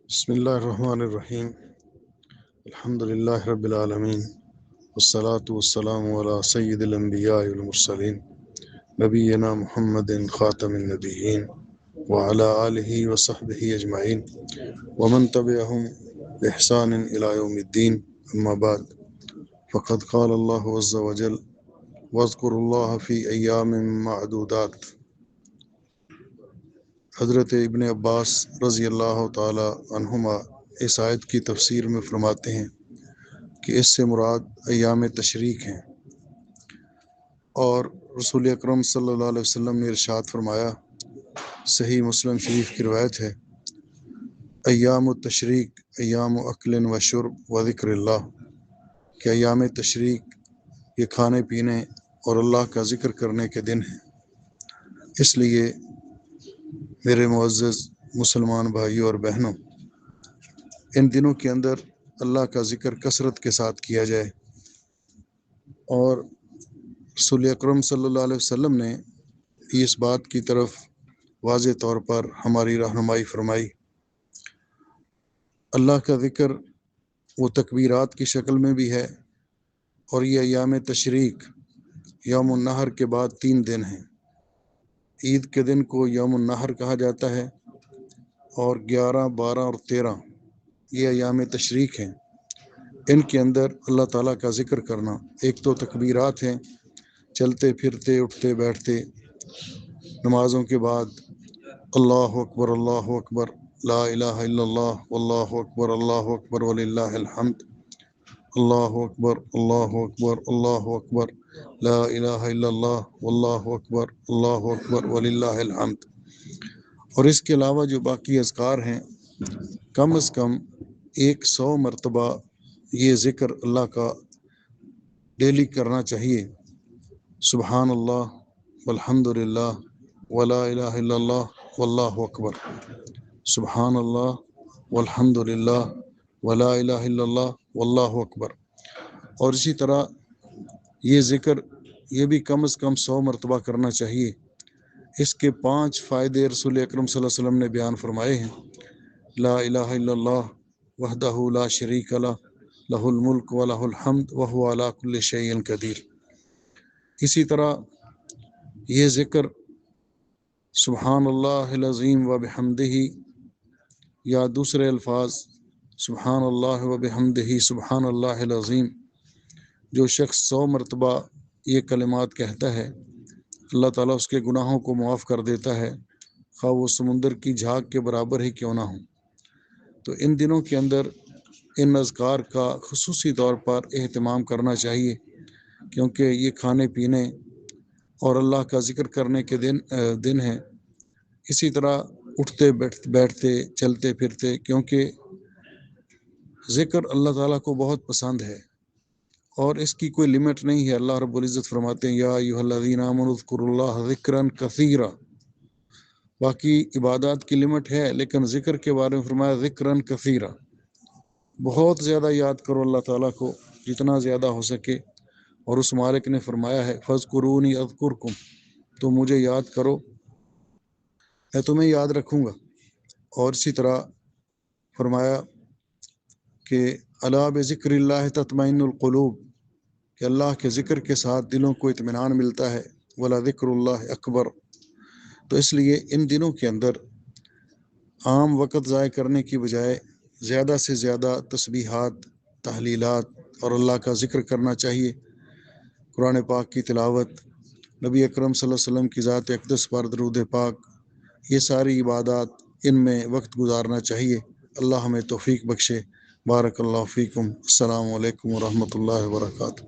بسم اللہ الرحمن الرحیم الحمد للہ رب العالمین والصلاة والسلام علی سید الانبیاء والمرسلین نبینا محمد خاتم النبیین وعلی آلہ وصحبہ اجمعین ومن تبعہم بإحسان الی یوم الدین اما بعد فقد قال اللہ عز وجل واذکروا اللہ فی ایام معدودات۔ حضرت ابن عباس رضی اللہ تعالی عنہما اس آیت کی تفسیر میں فرماتے ہیں کہ اس سے مراد ایام تشریق ہیں، اور رسول اکرم صلی اللہ علیہ وسلم نے ارشاد فرمایا، صحیح مسلم شریف کی روایت ہے، ایام التشریق ایام اکل و شرب و ذکر اللہ، کہ ایام تشریق یہ کھانے پینے اور اللہ کا ذکر کرنے کے دن ہیں۔ اس لیے میرے معزز مسلمان بھائیوں اور بہنوں، ان دنوں کے اندر اللہ کا ذکر کثرت کے ساتھ کیا جائے، اور رسول اکرم صلی اللہ علیہ وسلم نے اس بات کی طرف واضح طور پر ہماری رہنمائی فرمائی۔ اللہ کا ذکر وہ تکبیرات کی شکل میں بھی ہے، اور یہ ایام تشریق یوم النحر کے بعد 3 دن ہیں۔ عید کے دن کو یوم النحر کہا جاتا ہے، اور 11، 12 اور 13 یہ ایام تشریق ہیں۔ ان کے اندر اللہ تعالیٰ کا ذکر کرنا، ایک تو تکبیرات ہیں، چلتے پھرتے اٹھتے بیٹھتے، نمازوں کے بعد اللہ اکبر لا الہ الا اللہ واللہ اکبر وللہ الحمد، اللہ اکبر لا الہ الا اللہ واللہ اکبر وللہ الحمد۔ اور اس کے علاوہ جو باقی اذکار ہیں، کم از کم 100 مرتبہ یہ ذکر اللہ کا ڈیلی کرنا چاہیے۔ سبحان اللہ والحمد للہ ولا الہ الا اللہ واللہ اکبر، سبحان اللہ والحمد للہ ولا الہ الا اللہ واللہ اکبر۔ اور اسی طرح یہ ذکر یہ بھی کم از کم 100 مرتبہ کرنا چاہیے۔ اس کے 5 فائدے رسول اکرم صلی اللہ علیہ وسلم نے بیان فرمائے ہیں۔ لا الہ الا اللہ وحدہ لا شریک لہ لہ الملک و لہ الحمد وہو علی کل شیء قدیر۔ اسی طرح یہ ذکر سبحان اللہ العظیم و بحمدہ، یا دوسرے الفاظ سبحان اللہ و بحمدہ سبحان اللہ العظیم، جو شخص 100 مرتبہ یہ کلمات کہتا ہے، اللہ تعالیٰ اس کے گناہوں کو معاف کر دیتا ہے، خواہ وہ سمندر کی جھاگ کے برابر ہی کیوں نہ ہوں۔ تو ان دنوں کے اندر ان اذکار کا خصوصی طور پر اہتمام کرنا چاہیے، کیونکہ یہ کھانے پینے اور اللہ کا ذکر کرنے کے دن ہیں۔ اسی طرح اٹھتے بیٹھتے چلتے پھرتے، کیونکہ ذکر اللہ تعالیٰ کو بہت پسند ہے، اور اس کی کوئی لمٹ نہیں ہے۔ اللہ رب العزت فرماتے ہیں، یا ایھا الذین آمنوا اذکروا اللہ ذکرا کثیرا۔ باقی عبادات کی لمٹ ہے، لیکن ذکر کے بارے میں فرمایا ذکرا کثیرا، بہت زیادہ یاد کرو اللہ تعالیٰ کو، جتنا زیادہ ہو سکے۔ اور اس مالک نے فرمایا ہے، فاذکرونی اذکرکم، تو مجھے یاد کرو، میں تمہیں یاد رکھوں گا۔ اور اسی طرح فرمایا کہ الا بذکر اللہ تطمئن القلوب، کہ اللہ کے ذکر کے ساتھ دلوں کو اطمینان ملتا ہے، ولا ذکر اللہ اکبر۔ تو اس لیے ان دنوں کے اندر عام وقت ضائع کرنے کی بجائے زیادہ سے زیادہ تسبیحات، تحلیلات اور اللہ کا ذکر کرنا چاہیے، قرآن پاک کی تلاوت، نبی اکرم صلی اللہ علیہ وسلم کی ذات اقدس پر درود پاک، یہ ساری عبادات ان میں وقت گزارنا چاہیے۔ اللہ ہمیں توفیق بخشے۔ بارک اللہ فیکم۔ السلام علیکم ورحمۃ اللہ وبرکاتہ۔